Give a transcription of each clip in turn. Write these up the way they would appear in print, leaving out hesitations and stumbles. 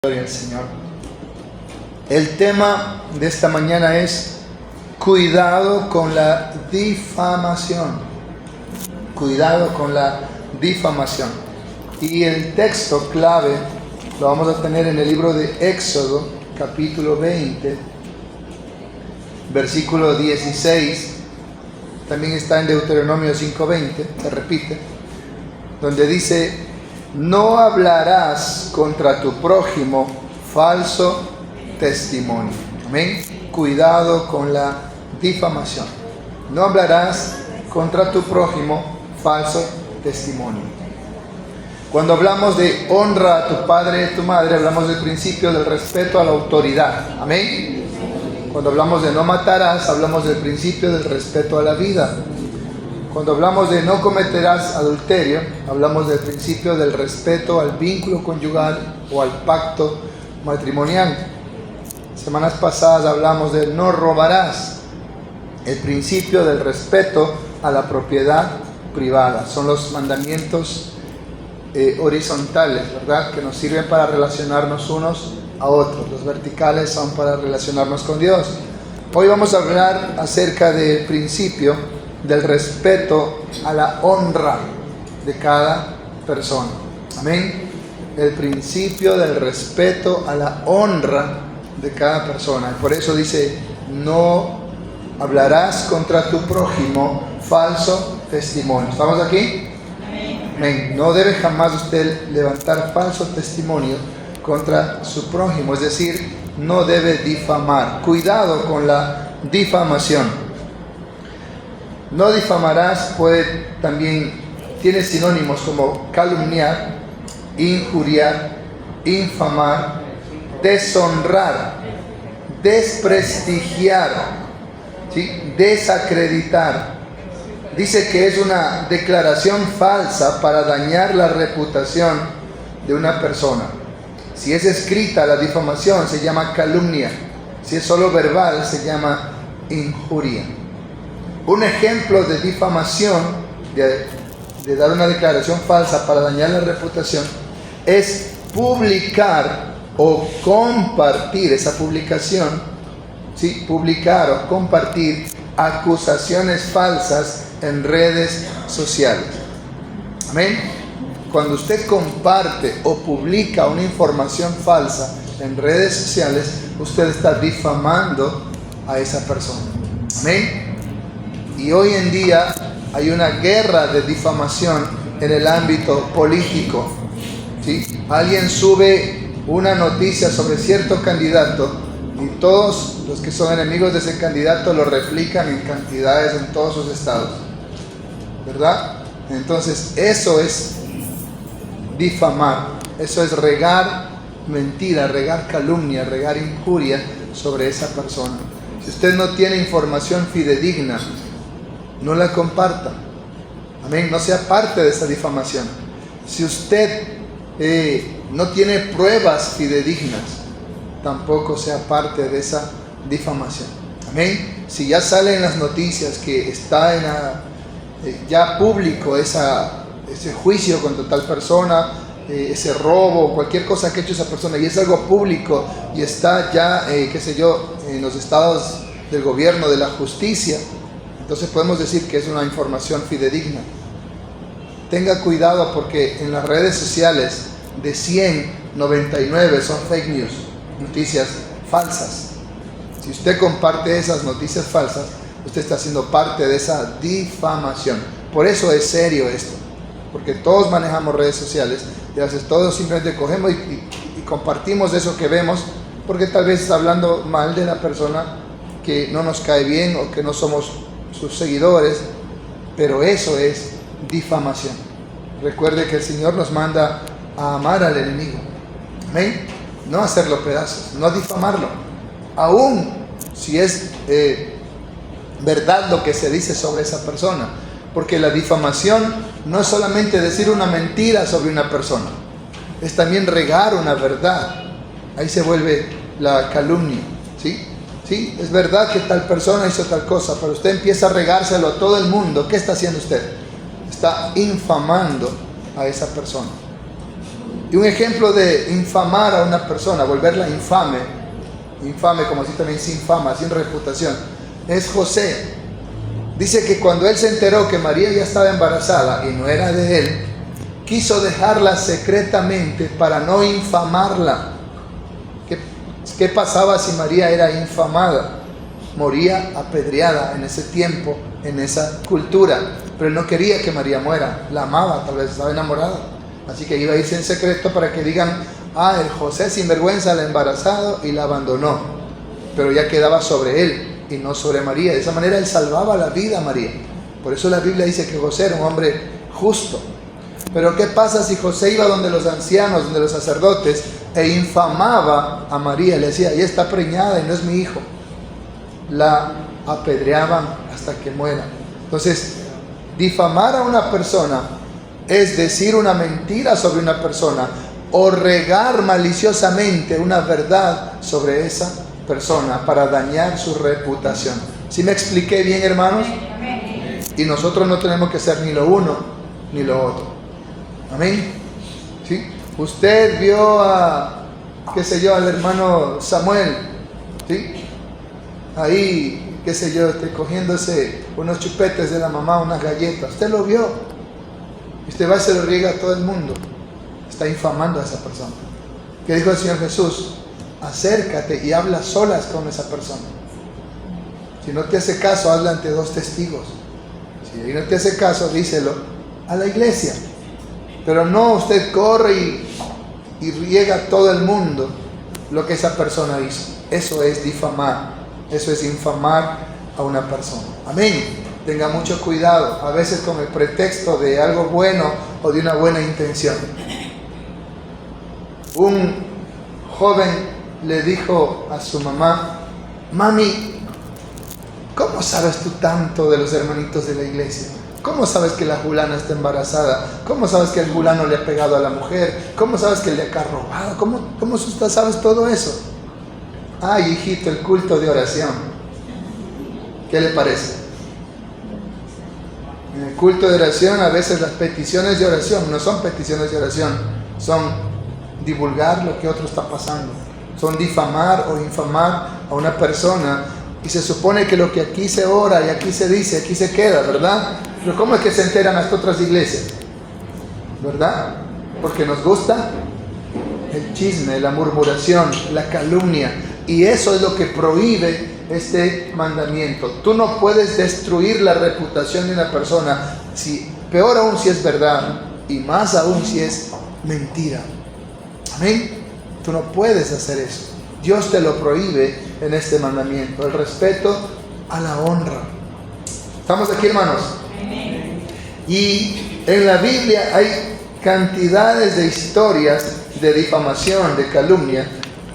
Gloria al Señor. El tema de esta mañana es cuidado con la difamación. Cuidado con la difamación. Y el texto clave lo vamos a tener en el libro de Éxodo, capítulo 20, versículo 16. También está en Deuteronomio 5:20, se repite, donde dice: no hablarás contra tu prójimo falso testimonio. Amén. Cuidado con la difamación. No hablarás contra tu prójimo falso testimonio. Cuando hablamos de honra a tu padre y tu madre, hablamos del principio del respeto a la autoridad. Amén. Cuando hablamos de no matarás, hablamos del principio del respeto a la vida. Cuando hablamos de no cometerás adulterio, hablamos del principio del respeto al vínculo conyugal o al pacto matrimonial. Semanas pasadas hablamos de no robarás, el principio del respeto a la propiedad privada. Son los mandamientos horizontales, ¿verdad? Que nos sirven para relacionarnos unos a otros. Los verticales son para relacionarnos con Dios. Hoy vamos a hablar acerca del principio del respeto a la honra de cada persona. Amén. El principio del respeto a la honra de cada persona. Y por eso dice: no hablarás contra tu prójimo falso testimonio. ¿Estamos aquí? Amén. No debe jamás usted levantar falso testimonio contra su prójimo, es decir, no debe difamar. Cuidado con la difamación. No difamarás, pues también tiene sinónimos como calumniar, injuriar, infamar, deshonrar, desprestigiar, ¿sí? Desacreditar. Dice que es una declaración falsa para dañar la reputación de una persona. Si es escrita la difamación, se llama calumnia. Si es solo verbal, se llama injuria. Un ejemplo de difamación, de dar una declaración falsa para dañar la reputación, es publicar o compartir esa publicación, ¿sí? Publicar o compartir acusaciones falsas en redes sociales. Amén. Cuando usted comparte o publica una información falsa en redes sociales, usted está difamando a esa persona. Amén. Y hoy en día hay una guerra de difamación en el ámbito político, ¿sí? Alguien sube una noticia sobre cierto candidato y todos los que son enemigos de ese candidato lo replican en cantidades en todos sus estados, ¿verdad? Entonces eso es difamar, eso es regar mentira, regar calumnia, regar injuria sobre esa persona. Si usted no tiene información fidedigna, no la comparta. Amén. No sea parte de esa difamación. Si usted no tiene pruebas fidedignas, tampoco sea parte de esa difamación. Amén. Si ya sale en las noticias que está ya público ese juicio contra tal persona, ese robo, cualquier cosa que ha hecho esa persona, y es algo público y está ya, en los estados del gobierno, de la justicia, entonces podemos decir que es una información fidedigna. Tenga cuidado, porque en las redes sociales de 100, 99 son fake news, noticias falsas. Si usted comparte esas noticias falsas, usted está siendo parte de esa difamación. Por eso es serio esto, porque todos manejamos redes sociales y a veces todos simplemente cogemos y compartimos eso que vemos, porque tal vez está hablando mal de la persona que no nos cae bien o que no somos sus seguidores, pero eso es difamación. Recuerde que el Señor nos manda a amar al enemigo. Amén. No hacerlo pedazos, no difamarlo, aún si es verdad lo que se dice sobre esa persona, porque la difamación no es solamente decir una mentira sobre una persona, es también regar una verdad. Ahí se vuelve la calumnia, ¿sí? Sí, es verdad que tal persona hizo tal cosa, pero usted empieza a regárselo a todo el mundo. ¿Qué está haciendo usted? Está infamando a esa persona. Y un ejemplo de infamar a una persona, volverla infame como si también sin fama, sin reputación, es José. Dice que cuando él se enteró que María ya estaba embarazada y no era de él, quiso dejarla secretamente para no infamarla. ¿Qué pasaba si María era infamada? Moría apedreada en ese tiempo, en esa cultura. Pero él no quería que María muera, la amaba, tal vez estaba enamorada. Así que iba a irse en secreto para que digan, el José sinvergüenza la embarazado y la abandonó. Pero ya quedaba sobre él y no sobre María. De esa manera él salvaba la vida a María. Por eso la Biblia dice que José era un hombre justo. Pero ¿qué pasa si José iba donde los ancianos, donde los sacerdotes, e infamaba a María? Le decía, ella está preñada y no es mi hijo. La apedreaban hasta que muera. Entonces, difamar a una persona es decir una mentira sobre una persona o regar maliciosamente una verdad sobre esa persona para dañar su reputación. ¿Sí me expliqué bien, hermanos? Y nosotros no tenemos que ser ni lo uno ni lo otro. Amén. ¿Sí? Usted vio al hermano Samuel, ¿sí? Ahí, cogiéndose unos chupetes de la mamá, unas galletas. Usted lo vio. Usted va y se lo riega a todo el mundo. Está infamando a esa persona. ¿Qué dijo el Señor Jesús? Acércate y habla solas con esa persona. Si no te hace caso, habla ante 2 testigos. Si no te hace caso, díselo a la iglesia. Pero no usted corre y riega a todo el mundo lo que esa persona hizo. Eso es difamar. Eso es infamar a una persona. Amén. Tenga mucho cuidado, a veces con el pretexto de algo bueno o de una buena intención. Un joven le dijo a su mamá, mami, ¿cómo sabes tú tanto de los hermanitos de la iglesia? ¿Cómo sabes que la fulana está embarazada? ¿Cómo sabes que el fulano le ha pegado a la mujer? ¿Cómo sabes que le ha robado? ¿Cómo usted sabes todo eso? Ay, hijito, el culto de oración. ¿Qué le parece? En el culto de oración, a veces las peticiones de oración no son peticiones de oración, son divulgar lo que otro está pasando, son difamar o infamar a una persona. Y se supone que lo que aquí se ora y aquí se dice, aquí se queda, ¿verdad? Pero ¿cómo es que se enteran las otras iglesias? ¿Verdad? Porque nos gusta el chisme, la murmuración, la calumnia. Y eso es lo que prohíbe este mandamiento. Tú no puedes destruir la reputación de una persona, peor aún si es verdad, y más aún si es mentira. Amén. Tú no puedes hacer eso. Dios te lo prohíbe en este mandamiento. El respeto a la honra. ¿Estamos aquí, hermanos? Y en la Biblia hay cantidades de historias de difamación, de calumnia.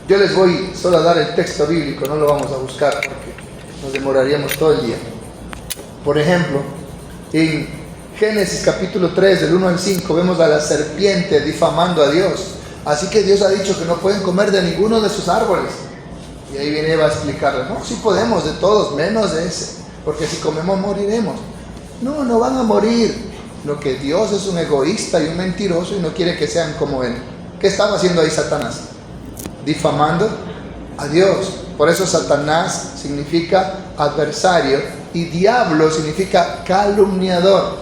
Yo les voy solo a dar el texto bíblico, no lo vamos a buscar porque nos demoraríamos todo el día. Por ejemplo, en Génesis capítulo 3, del 1 al 5, vemos a la serpiente difamando a Dios. Así que Dios ha dicho que no pueden comer de ninguno de sus árboles. Y ahí viene Eva a explicarle, no, sí podemos de todos, menos de ese, porque si comemos moriremos. No van a morir. Lo que Dios es un egoísta y un mentiroso y no quiere que sean como Él. ¿Qué estaba haciendo ahí Satanás? Difamando a Dios. Por eso Satanás significa adversario y diablo significa calumniador.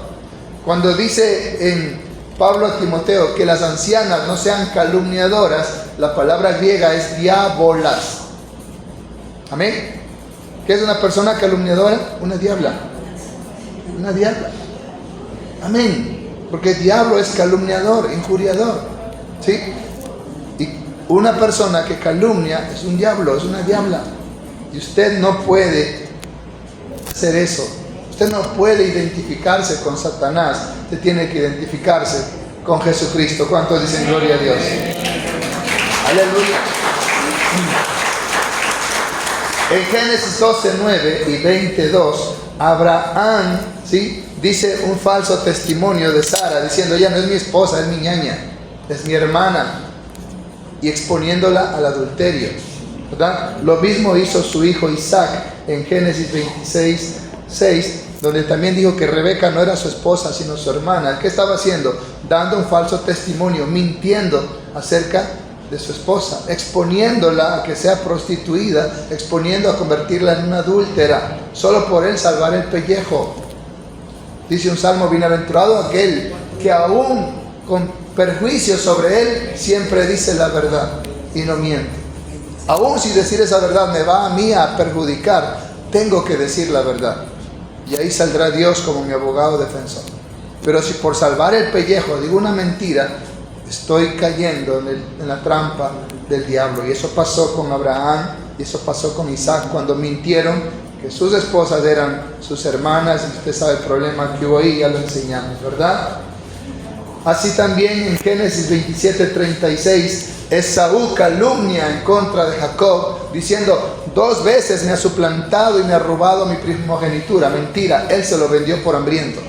Cuando dice en Pablo a Timoteo que las ancianas no sean calumniadoras, la palabra griega es diabolas. Amén. ¿Qué es una persona calumniadora? Una diabla. Una diabla. Amén. Porque el diablo es calumniador, injuriador. ¿Sí? Y una persona que calumnia es un diablo, es una diabla. Y usted no puede hacer eso. Usted no puede identificarse con Satanás. Usted tiene que identificarse con Jesucristo. ¿Cuántos dicen gloria a Dios? Aleluya. En Génesis 12, 9 y 22, Abraham, ¿sí?, dice un falso testimonio de Sara, diciendo, ella no es mi esposa, es mi ñaña, es mi hermana, y exponiéndola al adulterio, ¿verdad? Lo mismo hizo su hijo Isaac en Génesis 26, 6, donde también dijo que Rebeca no era su esposa, sino su hermana. ¿Qué estaba haciendo? Dando un falso testimonio, mintiendo acerca de su esposa, exponiéndola a que sea prostituida, exponiendo a convertirla en una adúltera, solo por él salvar el pellejo. Dice un salmo: bienaventurado aquel que aún con perjuicio sobre él siempre dice la verdad y no miente. Aún si decir esa verdad me va a mí a perjudicar, tengo que decir la verdad. Y ahí saldrá Dios como mi abogado defensor. Pero si por salvar el pellejo digo una mentira, estoy cayendo en la trampa del diablo. Y eso pasó con Abraham, y eso pasó con Isaac, cuando mintieron que sus esposas eran sus hermanas. Y usted sabe el problema que hubo ahí, ya lo enseñamos, ¿verdad? Así también en Génesis 27:36, Esaú calumnia en contra de Jacob, diciendo: 2 veces me ha suplantado y me ha robado mi primogenitura. Mentira, él se lo vendió por hambriento.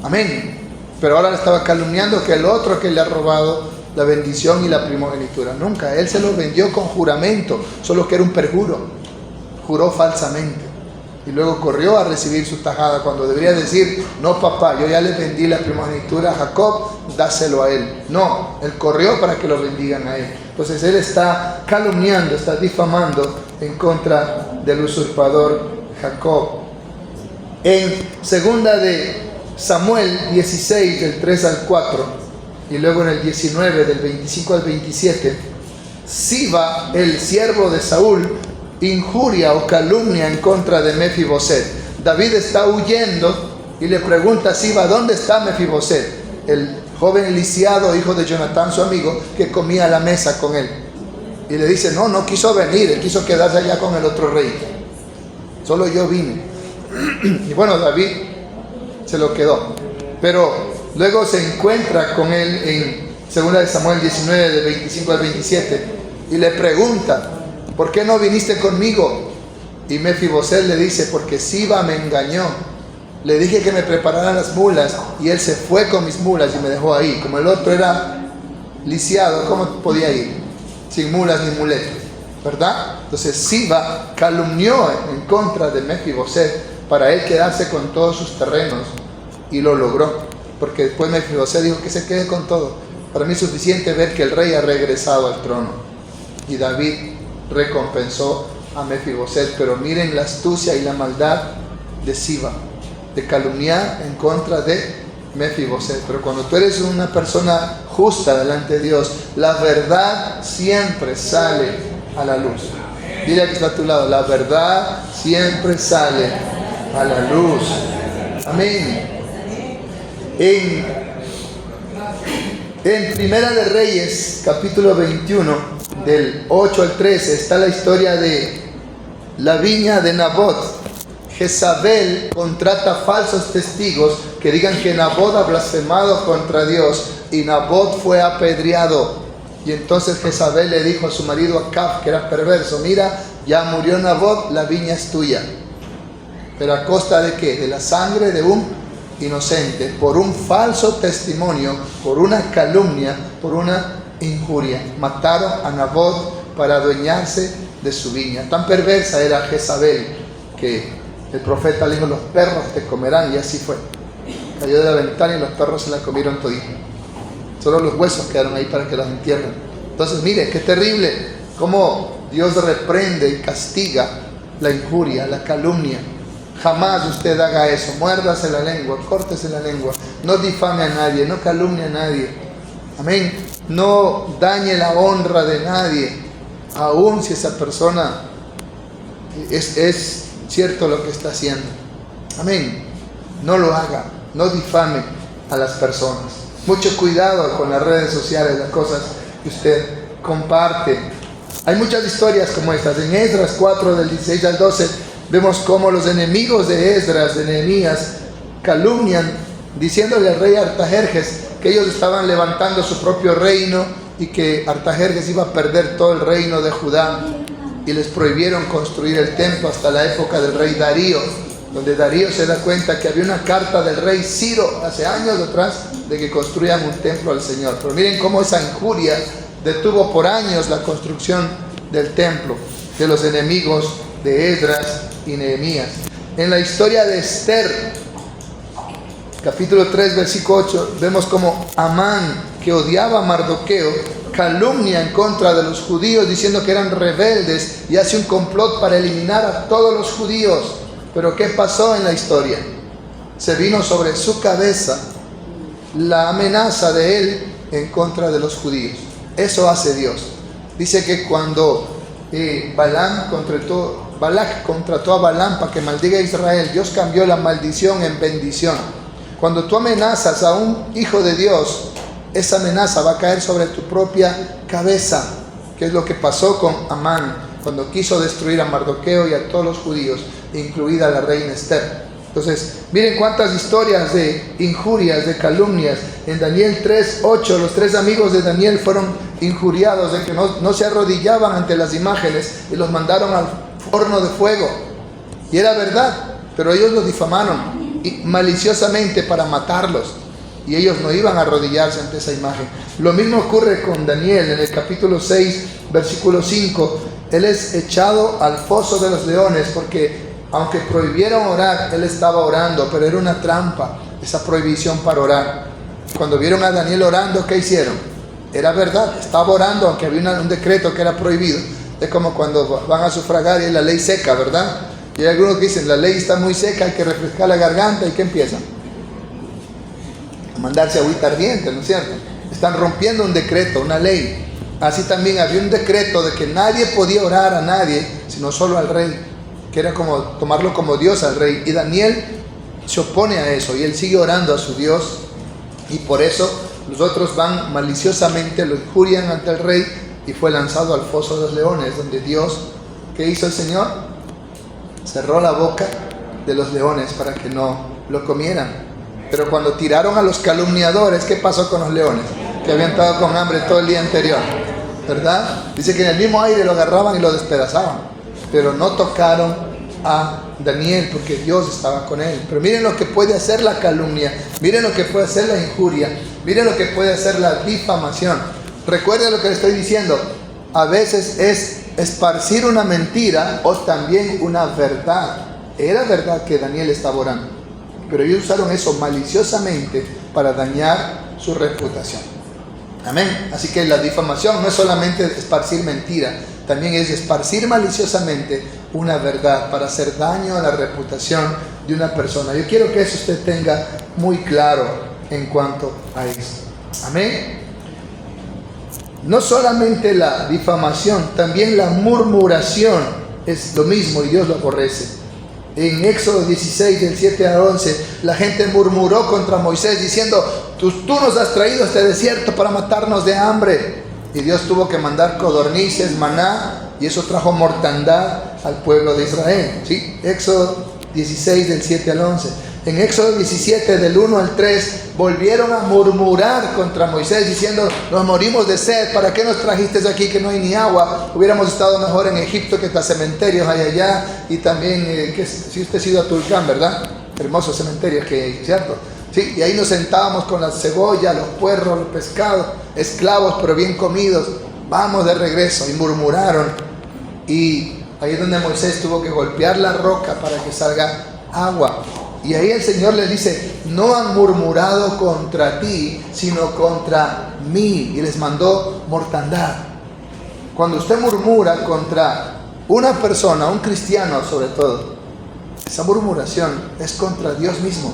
Amén. Pero ahora le estaba calumniando que el otro que le ha robado la bendición y la primogenitura. Nunca, él se lo vendió con juramento, solo que era un perjuro. Juró falsamente. Y luego corrió a recibir su tajada, cuando debería decir: no, papá, yo ya le vendí la primogenitura a Jacob, dáselo a él. No, él corrió para que lo bendigan a él. Entonces él está calumniando, está difamando en contra del usurpador Jacob. En segunda de Samuel 16, del 3 al 4, y luego en el 19, del 25 al 27, Siba, el siervo de Saúl, injuria o calumnia en contra de Mefiboset. David está huyendo y le pregunta a Siba: ¿dónde está Mefiboset? El joven lisiado, hijo de Jonatán, su amigo, que comía a la mesa con él. Y le dice: no quiso venir, él quiso quedarse allá con el otro rey. Solo yo vine. Y bueno, David se lo quedó. Pero luego se encuentra con él en 2 de Samuel 19, de 25 al 27, y le pregunta: ¿por qué no viniste conmigo? Y Mefiboset le dice: porque Siba me engañó. Le dije que me prepararan las mulas y él se fue con mis mulas y me dejó ahí. Como el otro era lisiado, ¿cómo podía ir? Sin mulas ni muletas, ¿verdad? Entonces Siba calumnió en contra de Mefiboset para él quedarse con todos sus terrenos, y lo logró, porque después Mefiboset dijo: que se quede con todo. Para mí es suficiente ver que el rey ha regresado al trono. Y David recompensó a Mefiboset. Pero miren la astucia y la maldad de Siba, de calumniar en contra de Mefiboset. Pero cuando tú eres una persona justa delante de Dios, la verdad siempre sale a la luz. Dile al que está a tu lado: la verdad siempre sale a la luz. Amén. En Primera de Reyes, capítulo 21, del 8 al 13, está la historia de la viña de Nabot. Jezabel contrata falsos testigos que digan que Nabot ha blasfemado contra Dios, y Nabot fue apedreado. Y entonces Jezabel le dijo a su marido Acab, que era perverso: mira, ya murió Nabot, la viña es tuya. ¿Pero a costa de qué? De la sangre de un inocente, por un falso testimonio, por una calumnia, por una injuria. Mataron a Nabot para adueñarse de su viña. Tan perversa era Jezabel que el profeta le dijo: los perros te comerán. Y así fue. Cayó de la ventana y los perros se la comieron todita. Solo los huesos quedaron ahí para que los entierren. Entonces mire, qué terrible cómo Dios reprende y castiga la injuria, la calumnia. Jamás usted haga eso. Muérdase la lengua, córtese la lengua. No difame a nadie, no calumnie a nadie. Amén. No dañe la honra de nadie, aun si esa persona es cierto lo que está haciendo. Amén. No lo haga, no difame a las personas. Mucho cuidado con las redes sociales, las cosas que usted comparte. Hay muchas historias como estas. En Esdras 4, del 16 al 12, vemos cómo los enemigos de Esdras, de Nehemías, calumnian, diciéndole al rey Artajerjes que ellos estaban levantando su propio reino y que Artajerjes iba a perder todo el reino de Judá, y les prohibieron construir el templo hasta la época del rey Darío, donde Darío se da cuenta que había una carta del rey Ciro hace años atrás de que construyan un templo al Señor. Pero miren cómo esa injuria detuvo por años la construcción del templo de los enemigos de Esdras y Nehemías. En la historia de Esther, capítulo 3, versículo 8, vemos como Amán, que odiaba a Mardoqueo, calumnia en contra de los judíos diciendo que eran rebeldes y hace un complot para eliminar a todos los judíos. Pero ¿qué pasó en la historia? Se vino sobre su cabeza la amenaza de él en contra de los judíos. Eso hace Dios. Dice que cuando Balak contrató a Balaam para que maldiga a Israel, Dios cambió la maldición en bendición. Cuando tú amenazas a un hijo de Dios, esa amenaza va a caer sobre tu propia cabeza, que es lo que pasó con Amán cuando quiso destruir a Mardoqueo y a todos los judíos, incluida la reina Esther. Entonces, miren cuántas historias de injurias, de calumnias. En Daniel 3:8, los 3 amigos de Daniel fueron injuriados de que no se arrodillaban ante las imágenes y los mandaron al horno de fuego. Y era verdad, pero ellos los difamaron maliciosamente para matarlos. Y ellos no iban a arrodillarse ante esa imagen. Lo mismo ocurre con Daniel en el capítulo 6, versículo 5. Él es echado al foso de los leones porque aunque prohibieron orar, él estaba orando, pero era una trampa esa prohibición para orar. Cuando vieron a Daniel orando, ¿qué hicieron? Era verdad, estaba orando, aunque había un decreto que era prohibido. Es como cuando van a sufragar y la ley seca, ¿verdad? Y hay algunos que dicen, la ley está muy seca, hay que refrescar la garganta. ¿Y qué empiezan? A mandarse agüita ardiente, ¿no es cierto? Están rompiendo un decreto, una ley. Así también había un decreto de que nadie podía orar a nadie, sino solo al rey, que era como tomarlo como Dios al rey. Y Daniel se opone a eso y él sigue orando a su Dios, y por eso los otros van maliciosamente, lo injurian ante el rey y fue lanzado al foso de los leones, donde Dios, ¿qué hizo el Señor? Cerró la boca de los leones para que no lo comieran. Pero cuando tiraron a los calumniadores, ¿qué pasó con los leones? Que habían estado con hambre todo el día anterior, ¿verdad? Dice que en el mismo aire lo agarraban y lo despedazaban, pero no tocaron a Daniel porque Dios estaba con él. Pero miren lo que puede hacer la calumnia, miren lo que puede hacer la injuria, miren lo que puede hacer la difamación. Recuerden lo que les estoy diciendo, a veces es esparcir una mentira o también una verdad. Era verdad que Daniel estaba orando, pero ellos usaron eso maliciosamente para dañar su reputación. Amén. Así que la difamación no es solamente esparcir mentira, también es esparcir maliciosamente una verdad para hacer daño a la reputación de una persona. Yo quiero que eso usted tenga muy claro en cuanto a esto. Amén. No solamente la difamación, también la murmuración es lo mismo y Dios lo aborrece. En Éxodo 16, del 7 al 11, la gente murmuró contra Moisés diciendo, tú nos has traído a este desierto para matarnos de hambre. Y Dios tuvo que mandar codornices, maná, y eso trajo mortandad al pueblo de Israel. ¿Sí? Éxodo 16, del 7 al 11. En Éxodo 17, del 1 al 3, volvieron a murmurar contra Moisés diciendo, nos morimos de sed, ¿para qué nos trajiste aquí que no hay ni agua? Hubiéramos estado mejor en Egipto, que hasta cementerios hay allá, y también, si usted ha ido a Tulcán, ¿verdad? Hermosos cementerios que hay, ¿cierto? Sí, y ahí nos sentábamos con la cebolla, los puerros, los pescados, esclavos pero bien comidos, vamos de regreso. Y murmuraron, y ahí es donde Moisés tuvo que golpear la roca para que salga agua. Y ahí el Señor les dice, no han murmurado contra ti, sino contra mí. Y les mandó mortandad. Cuando usted murmura contra una persona, un cristiano sobre todo, esa murmuración es contra Dios mismo.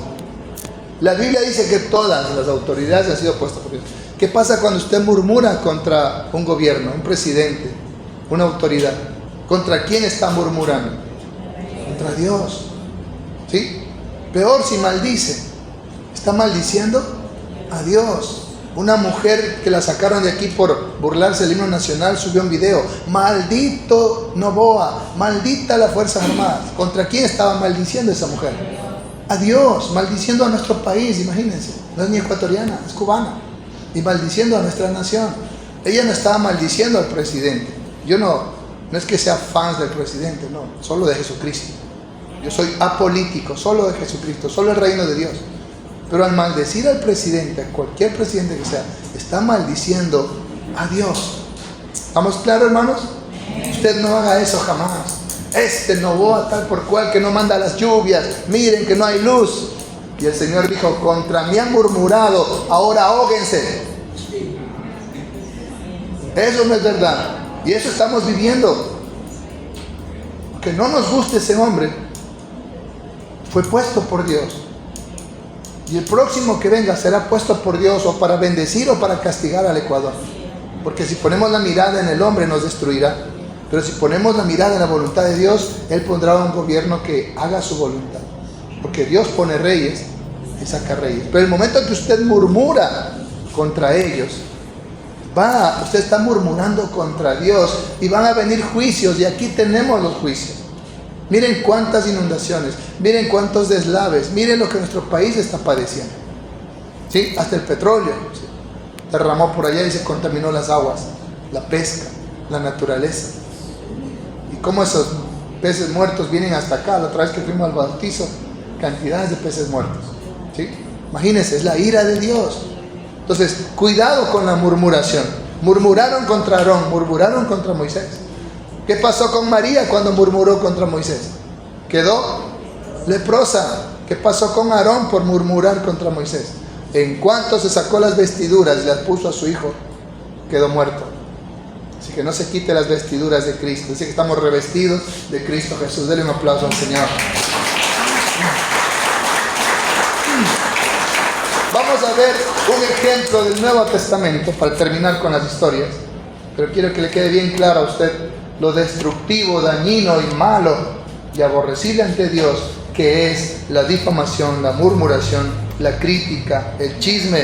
La Biblia dice que todas las autoridades han sido puestas por Dios. ¿Qué pasa cuando usted murmura contra un gobierno, un presidente, una autoridad? ¿Contra quién está murmurando? Contra Dios. ¿Sí? Peor si maldice, está maldiciendo a Dios. Una mujer que la sacaron de aquí por burlarse del himno nacional subió un video, maldito Noboa, maldita las Fuerzas Armadas. ¿Contra quién estaba maldiciendo esa mujer? A Dios, maldiciendo a nuestro país, imagínense. No es ni ecuatoriana, es cubana, y maldiciendo a nuestra nación. Ella no estaba maldiciendo al presidente. Yo no es que sea fan del presidente, no, solo de Jesucristo. Yo soy apolítico, solo de Jesucristo, solo el reino de Dios. Pero al maldecir al presidente, a cualquier presidente que sea, está maldiciendo a Dios. ¿Estamos claros, hermanos? Usted no haga eso jamás. Noboa tal por cual que no manda las lluvias, miren que no hay luz. Y el Señor dijo, contra mí han murmurado, ahora ahóguense. Eso no es verdad. Y eso estamos viviendo. Que no nos guste ese hombre, fue puesto por Dios. Y el próximo que venga será puesto por Dios o para bendecir o para castigar al Ecuador. Porque si ponemos la mirada en el hombre nos destruirá. Pero si ponemos la mirada en la voluntad de Dios, Él pondrá un gobierno que haga su voluntad. Porque Dios pone reyes y saca reyes. Pero el momento en que usted murmura contra ellos, usted está murmurando contra Dios y van a venir juicios, y aquí tenemos los juicios. Miren cuántas inundaciones, miren cuántos deslaves, miren lo que nuestro país está padeciendo. ¿Sí? Hasta el petróleo, ¿sí?, derramó por allá y se contaminó las aguas, la pesca, la naturaleza. Y cómo esos peces muertos vienen hasta acá. La otra vez que fuimos al bautizo, cantidades de peces muertos. ¿Sí? Imagínense, es la ira de Dios. Entonces, cuidado con la murmuración. Murmuraron contra Aarón, murmuraron contra Moisés. ¿Qué pasó con María cuando murmuró contra Moisés? Quedó leprosa. ¿Qué pasó con Aarón por murmurar contra Moisés? En cuanto se sacó las vestiduras y las puso a su hijo, quedó muerto. Así que no se quite las vestiduras de Cristo. Así que estamos revestidos de Cristo Jesús. Denle un aplauso al Señor. Vamos a ver un ejemplo del Nuevo Testamento para terminar con las historias. Pero quiero que le quede bien claro a usted lo destructivo, dañino y malo y aborrecible ante Dios que es la difamación, la murmuración, la crítica, el chisme,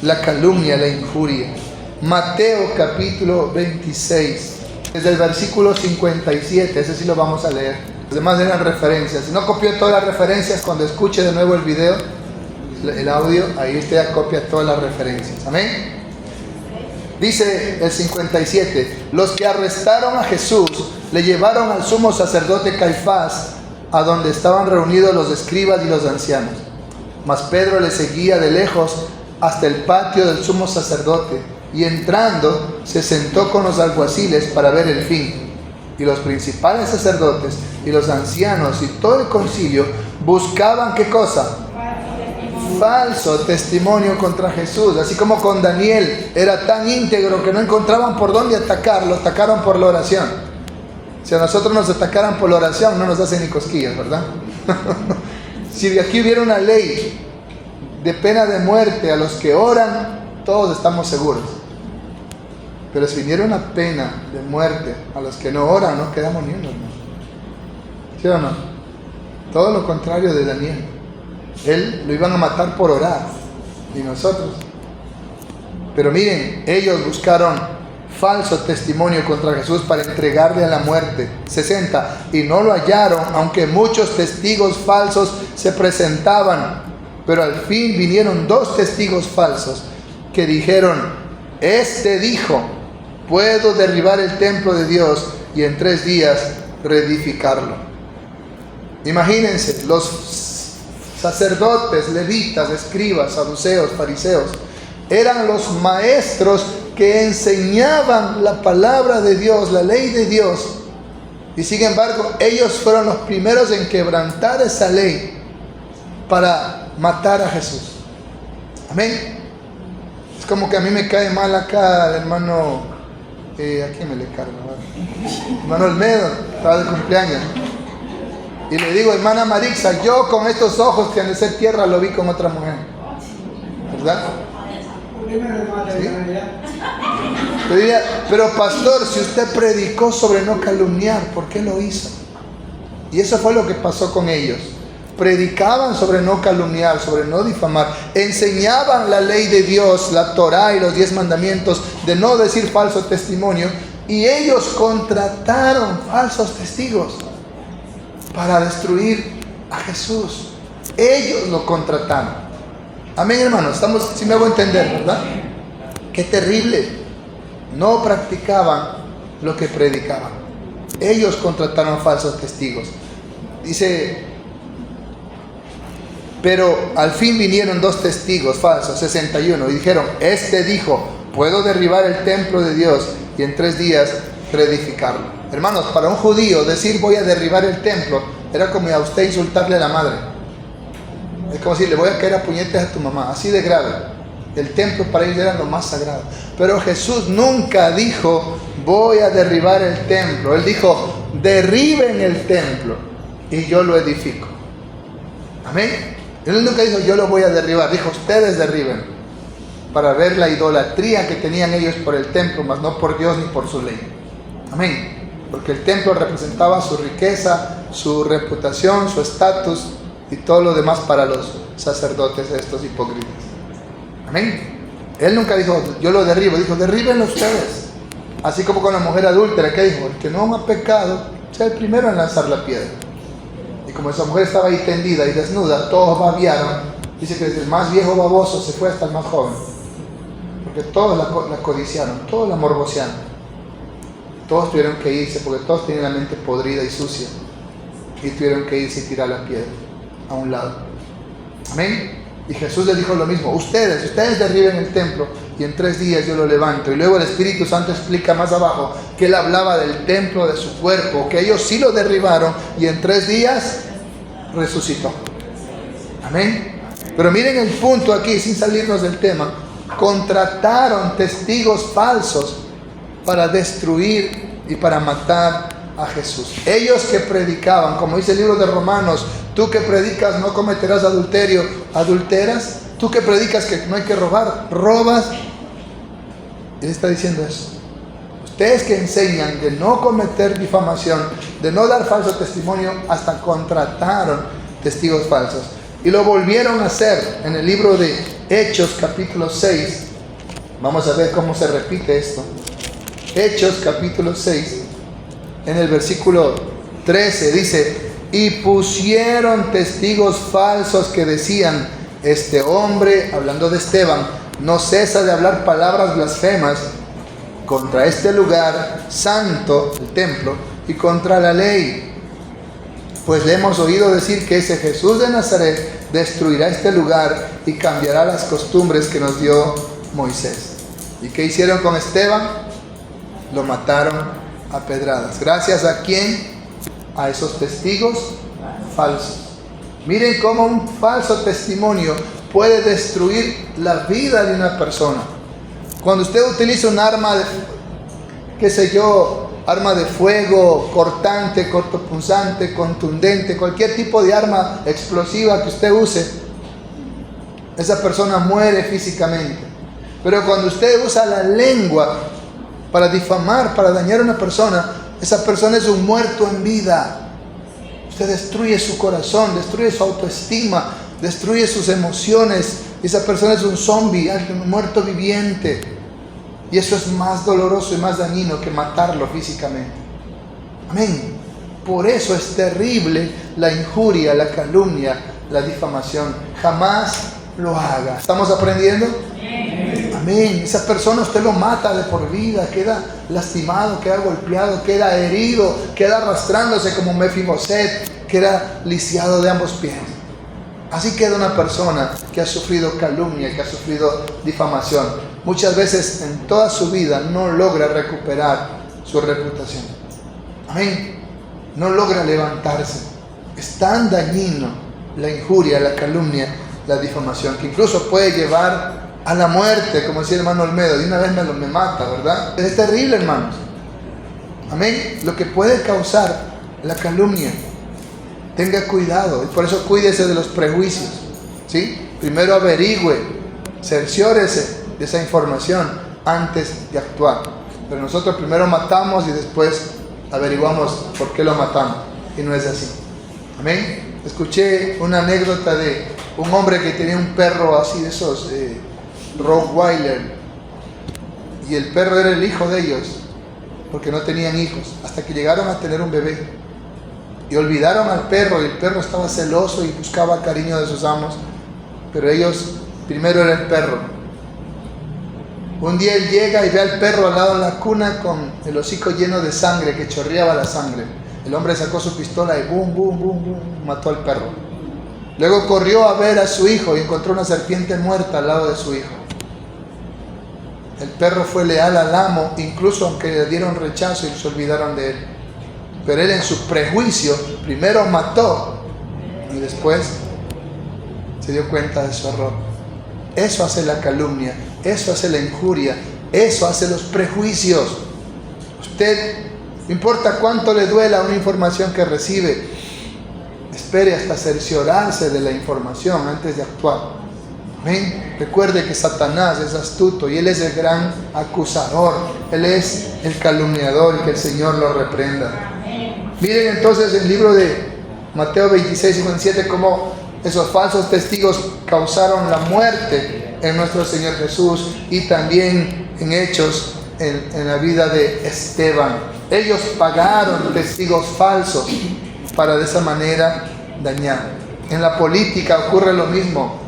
la calumnia, la injuria. Mateo capítulo 26, desde el versículo 57, ese sí lo vamos a leer. Los demás eran referencias. Si no copió todas las referencias, cuando escuche de nuevo el video, el audio, ahí usted ya copia todas las referencias. Amén. Dice el 57, los que arrestaron a Jesús le llevaron al sumo sacerdote Caifás, a donde estaban reunidos los escribas y los ancianos. Mas Pedro le seguía de lejos hasta el patio del sumo sacerdote, y entrando se sentó con los alguaciles para ver el fin. Y los principales sacerdotes y los ancianos y todo el concilio buscaban ¿qué cosa? Falso testimonio contra Jesús. Así como con Daniel era tan íntegro que no encontraban por dónde atacar, lo atacaron por la oración. Si a nosotros nos atacaran por la oración, no nos hacen ni cosquillas, ¿verdad? Si de aquí hubiera una ley de pena de muerte a los que oran, todos estamos seguros. Pero si viniera una pena de muerte a los que no oran, no quedamos ni uno, hermano. ¿Sí o no? Todo lo contrario de Daniel. Él lo iban a matar por orar, y nosotros. Pero miren, ellos buscaron falso testimonio contra Jesús para entregarle a la muerte. 60. Y no lo hallaron, aunque muchos testigos falsos se presentaban. Pero al fin vinieron 2 testigos falsos que dijeron: este dijo, puedo derribar el templo de Dios y en 3 días reedificarlo. Imagínense, los sacerdotes, levitas, escribas, saduceos, fariseos, eran los maestros que enseñaban la palabra de Dios, la ley de Dios. Y sin embargo, ellos fueron los primeros en quebrantar esa ley para matar a Jesús. Amén. Es como que a mí me cae mal acá el hermano, ¿a quién me le carga? Hermano Olmedo, estaba de cumpleaños. Y le digo, hermana Marixa, yo con estos ojos que han de ser tierra lo vi con otra mujer. ¿Verdad? ¿Sí? Pero pastor, si usted predicó sobre no calumniar, ¿por qué lo hizo? Y eso fue lo que pasó con ellos. Predicaban sobre no calumniar, sobre no difamar. Enseñaban la ley de Dios, la Torá y los 10 mandamientos de no decir falso testimonio. Y ellos contrataron falsos testigos para destruir a Jesús. Ellos lo contrataron. Amén, hermanos. Si me hago entender, ¿verdad? Qué terrible. No practicaban lo que predicaban. Ellos contrataron falsos testigos. Dice, pero al fin vinieron 2 testigos falsos, 61, y dijeron, este dijo, puedo derribar el templo de Dios y en 3 días reedificarlo. Hermanos, para un judío decir voy a derribar el templo era como a usted insultarle a la madre. Es como decir, le voy a caer a puñetes a tu mamá, así de grave. El templo para ellos era lo más sagrado. Pero Jesús nunca dijo, voy a derribar el templo. Él dijo, derriben el templo y yo lo edifico. Amén. Él nunca dijo, yo lo voy a derribar. Dijo, ustedes derriben, para ver la idolatría que tenían ellos por el templo, mas no por Dios ni por su ley. Amén. Porque el templo representaba su riqueza, su reputación, su estatus y todo lo demás para los sacerdotes estos hipócritas. Amén. Él nunca dijo, yo lo derribo. Dijo, derríbenlo ustedes. Así como con la mujer adúltera, que dijo, el que no ha pecado sea el primero en lanzar la piedra. Y como esa mujer estaba ahí tendida y desnuda, todos babiaron. Dice que desde el más viejo baboso se fue hasta el más joven. Porque todos la codiciaron, todos la morbosearon. Todos tuvieron que irse porque todos tenían la mente podrida y sucia. Y tuvieron que irse y tirar la piedra a un lado. Amén. Y Jesús les dijo lo mismo, ustedes derriben el templo y en 3 días yo lo levanto. Y luego el Espíritu Santo explica más abajo que él hablaba del templo de su cuerpo, que ellos sí lo derribaron y en 3 días resucitó. Amén. Pero miren el punto aquí, sin salirnos del tema. Contrataron testigos falsos para destruir y para matar a Jesús. Ellos que predicaban, como dice el libro de Romanos, tú que predicas no cometerás adulterio, adulteras. Tú que predicas que no hay que robar, robas. Él está diciendo eso. Ustedes que enseñan de no cometer difamación, de no dar falso testimonio, hasta contrataron testigos falsos. Y lo volvieron a hacer en el libro de Hechos capítulo 6. Vamos a ver cómo se repite esto. Hechos capítulo 6. En el versículo 13 dice, y pusieron testigos falsos que decían, este hombre, hablando de Esteban, no cesa de hablar palabras blasfemas contra este lugar santo, el templo, y contra la ley. Pues le hemos oído decir que ese Jesús de Nazaret destruirá este lugar y cambiará las costumbres que nos dio Moisés. ¿Y qué hicieron con Esteban? Lo mataron a pedradas. ¿Gracias a quién? A esos testigos falsos. Miren cómo un falso testimonio puede destruir la vida de una persona. Cuando usted utiliza un arma, arma de fuego, cortante, cortopunzante, contundente, cualquier tipo de arma explosiva que usted use, esa persona muere físicamente. Pero cuando usted usa la lengua para difamar, para dañar a una persona, esa persona es un muerto en vida. Usted destruye su corazón, destruye su autoestima, destruye sus emociones. Esa persona es un zombie, un muerto viviente. Y eso es más doloroso y más dañino que matarlo físicamente. Amén. Por eso es terrible la injuria, la calumnia, la difamación. Jamás lo haga. ¿Estamos aprendiendo? Amén. Esa persona usted lo mata de por vida, queda lastimado, queda golpeado, queda herido, queda arrastrándose como Mefiboset, queda lisiado de ambos pies. Así queda una persona que ha sufrido calumnia, que ha sufrido difamación. Muchas veces en toda su vida no logra recuperar su reputación. Amén. No logra levantarse. Es tan dañino la injuria, la calumnia, la difamación, que incluso puede llevar a la muerte, como decía el hermano Olmedo. De una vez me mata, ¿verdad? Es terrible, hermanos. Amén. Lo que puede causar la calumnia. Tenga cuidado, y por eso cuídese de los prejuicios, ¿sí? Primero averigüe, cerciórese de esa información antes de actuar. Pero nosotros primero matamos y después averiguamos por qué lo matamos, y no es así. Amén. Escuché una anécdota de un hombre que tenía un perro así de esos Rottweiler, y el perro era el hijo de ellos, porque no tenían hijos, hasta que llegaron a tener un bebé. Y olvidaron al perro, y el perro estaba celoso y buscaba cariño de sus amos. Pero ellos, primero era el perro. Un día él llega y ve al perro al lado de la cuna con el hocico lleno de sangre, que chorreaba la sangre. El hombre sacó su pistola y boom, boom, boom, boom, mató al perro. Luego corrió a ver a su hijo y encontró una serpiente muerta al lado de su hijo. El perro fue leal al amo, incluso aunque le dieron rechazo y se olvidaron de él. Pero él en su prejuicio primero mató y después se dio cuenta de su error. Eso hace la calumnia, eso hace la injuria, eso hace los prejuicios. Usted, no importa cuánto le duela una información que recibe, espere hasta cerciorarse de la información antes de actuar. Amén. Recuerde que Satanás es astuto y él es el gran acusador, él es el calumniador, y que el Señor lo reprenda. Miren entonces el libro de Mateo 26, 57, cómo esos falsos testigos causaron la muerte en nuestro Señor Jesús, y también en Hechos, en la vida de Esteban. Ellos pagaron testigos falsos para de esa manera dañar. En la política ocurre lo mismo.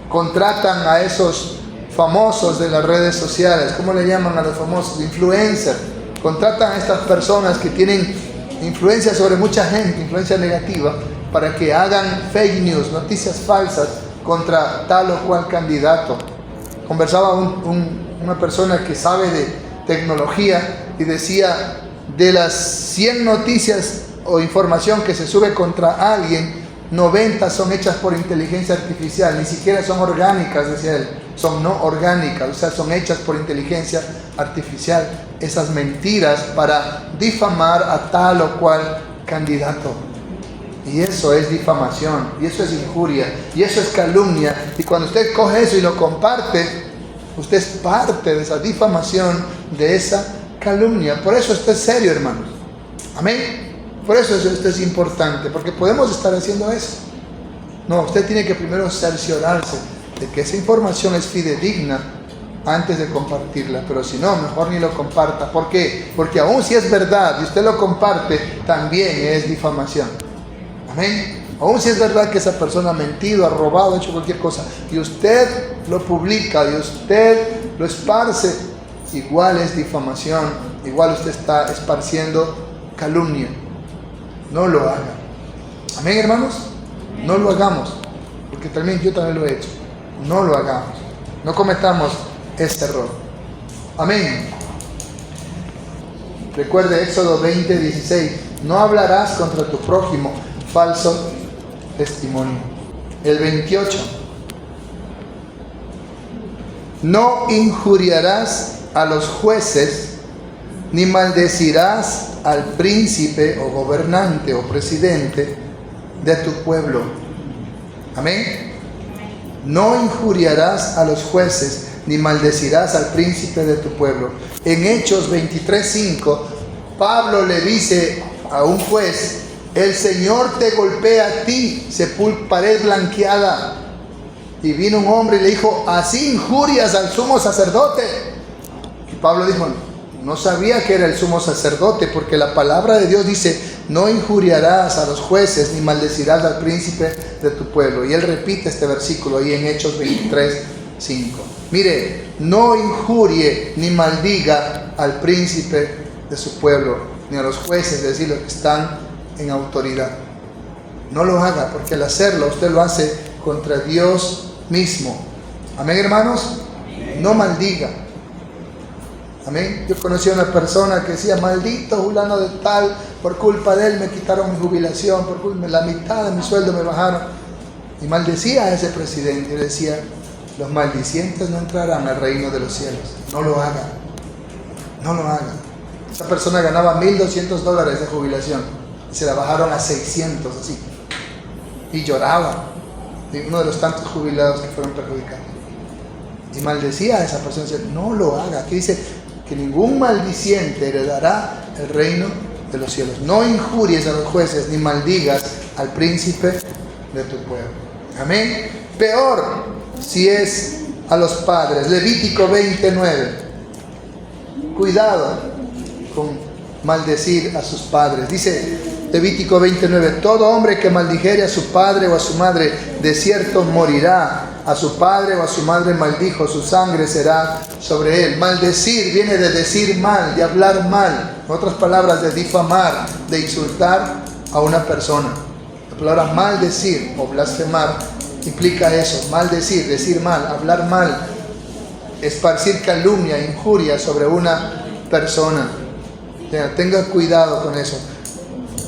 Contratan a esos famosos de las redes sociales. ¿Cómo le llaman a los famosos? Influencers. Contratan a estas personas que tienen influencia sobre mucha gente, influencia negativa, para que hagan fake news, noticias falsas contra tal o cual candidato. Conversaba una persona que sabe de tecnología y decía, de las 100 noticias o información que se sube contra alguien, 90 son hechas por inteligencia artificial, ni siquiera son orgánicas, decía él, son no orgánicas, o sea, son hechas por inteligencia artificial, esas mentiras para difamar a tal o cual candidato. Y eso es difamación, y eso es injuria, y eso es calumnia. Y cuando usted coge eso y lo comparte, usted es parte de esa difamación, de esa calumnia. Por eso esto es serio, hermanos. Amén. Por eso esto es importante, porque podemos estar haciendo eso. No, usted tiene que primero cerciorarse de que esa información es fidedigna antes de compartirla. Pero si no, mejor ni lo comparta. ¿Por qué? Porque aun si es verdad y usted lo comparte, también es difamación. Amén. Aun si es verdad que esa persona ha mentido, ha robado, ha hecho cualquier cosa, y usted lo publica y usted lo esparce, igual es difamación, igual usted está esparciendo calumnia. No lo haga. Amén, hermanos. No lo hagamos, porque yo también lo he hecho. No lo hagamos. No cometamos este error. Amén. Recuerde Éxodo 20, 16. No hablarás contra tu prójimo falso testimonio. El 28. No injuriarás a los jueces, ni maldecirás al príncipe o gobernante o presidente de tu pueblo. Amén. No injuriarás a los jueces, ni maldecirás al príncipe de tu pueblo. En Hechos 23:5, Pablo le dice a un juez: el Señor te golpea a ti, pared blanqueada. Y vino un hombre y le dijo: así injurias al sumo sacerdote. Y Pablo dijo: no sabía que era el sumo sacerdote, porque la palabra de Dios dice: no injuriarás a los jueces ni maldecirás al príncipe de tu pueblo. Y él repite este versículo ahí en Hechos 23:5. Mire, no injurie ni maldiga al príncipe de su pueblo, ni a los jueces, es decir, los que están en autoridad. No lo haga, porque al hacerlo usted lo hace contra Dios mismo. Amén, hermanos. No maldiga. Amén. Yo conocí a una persona que decía: maldito fulano de tal, por culpa de él me quitaron mi jubilación, por culpa de la mitad de mi sueldo me bajaron. Y maldecía a ese presidente y le decía: los maldicientes no entrarán al reino de los cielos. No lo haga. No lo haga. Esa persona ganaba $1,200 de jubilación y se la bajaron a 600, así. Y lloraba. Y uno de los tantos jubilados que fueron perjudicados. Y maldecía a esa persona. Decía: no lo haga. Aquí dice que ningún maldiciente heredará el reino de los cielos. No injuries a los jueces ni maldigas al príncipe de tu pueblo. Amén. Peor si es a los padres. Levítico 29. Cuidado con maldecir a sus padres. Dice Levítico 29: todo hombre que maldijere a su padre o a su madre, de cierto morirá. A su padre o a su madre maldijo, su sangre será sobre él. Maldecir viene de decir mal, de hablar mal. En otras palabras, de difamar, de insultar a una persona. La palabra maldecir o blasfemar implica eso: maldecir, decir mal, hablar mal, esparcir calumnia, injuria sobre una persona. Tenga cuidado con eso.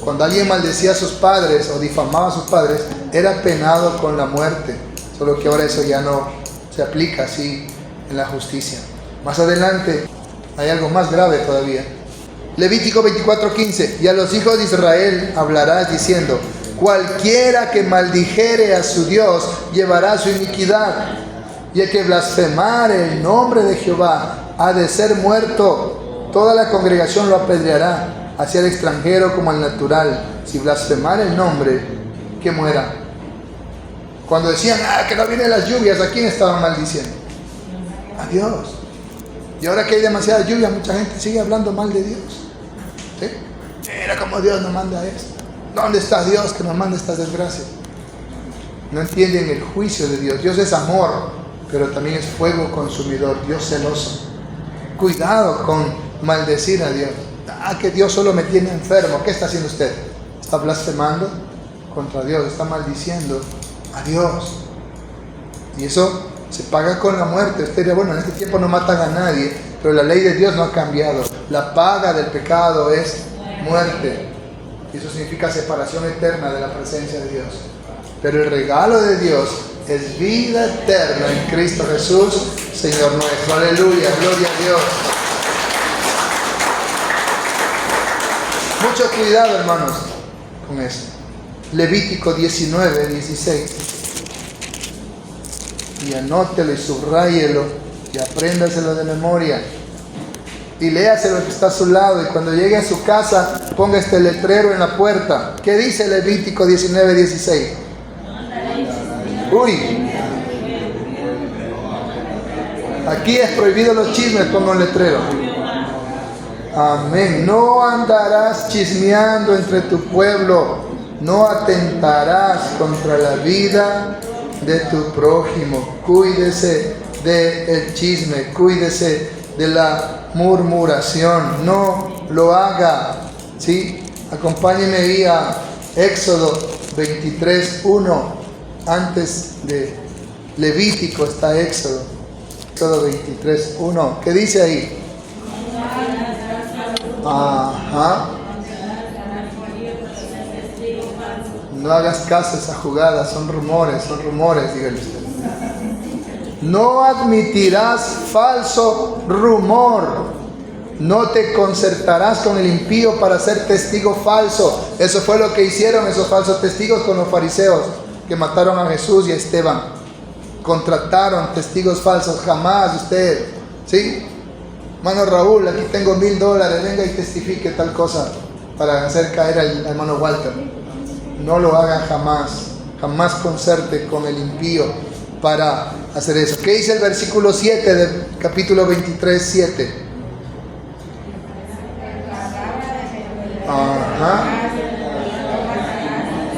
Cuando alguien maldecía a sus padres o difamaba a sus padres, era penado con la muerte. Solo que ahora eso ya no se aplica así en la justicia. Más adelante hay algo más grave todavía. Levítico 24:15. Y a los hijos de Israel hablarás diciendo: cualquiera que maldijere a su Dios llevará su iniquidad, y el que blasfemare el nombre de Jehová ha de ser muerto. Toda la congregación lo apedreará, así al extranjero como al natural. Si blasfemare el nombre, que muera. Cuando decían que no vienen las lluvias, ¿a quién estaban maldiciendo? A Dios. Y ahora que hay demasiada lluvia, mucha gente sigue hablando mal de Dios. ¿Sí? Mira cómo Dios nos manda esto. ¿Dónde está Dios que nos manda estas desgracias? No entienden el juicio de Dios. Dios es amor, pero también es fuego consumidor. Dios celoso. Cuidado con maldecir a Dios. Que Dios solo me tiene enfermo. ¿Qué está haciendo usted? Está blasfemando contra Dios. Está maldiciendo a Dios. Y eso se paga con la muerte. Usted dirá, bueno, en este tiempo no matan a nadie, pero la ley de Dios no ha cambiado. La paga del pecado es muerte. Y eso significa separación eterna de la presencia de Dios. Pero el regalo de Dios es vida eterna en Cristo Jesús, Señor nuestro. Aleluya, gloria a Dios. Mucho cuidado, hermanos, con eso. Levítico 19:16. Y anótelo y subráyelo y apréndaselo de memoria. Y léaselo que está a su lado, y cuando llegue a su casa ponga este letrero en la puerta. ¿Qué dice Levítico 19:16? Uy, aquí es prohibido los chismes, ponga un letrero. Amén. No andarás chismeando entre tu pueblo, no atentarás contra la vida de tu prójimo. Cuídese del chisme, cuídese de la murmuración, no lo haga. ¿Sí? Acompáñenme ahí a Éxodo 23:1. Antes de Levítico está Éxodo 23:1. ¿Qué dice ahí? Ajá. No hagas caso a esa jugada, son rumores, dígale usted. No admitirás falso rumor. No te concertarás con el impío para ser testigo falso. Eso fue lo que hicieron esos falsos testigos con los fariseos que mataron a Jesús y a Esteban. Contrataron testigos falsos. Jamás usted, ¿sí? Hermano Raúl, aquí tengo $1,000, venga y testifique tal cosa para hacer caer al hermano Walter. No lo hagan jamás. Jamás concerte con el impío para hacer eso. ¿Qué dice el versículo 7 del capítulo 23:7? Ajá.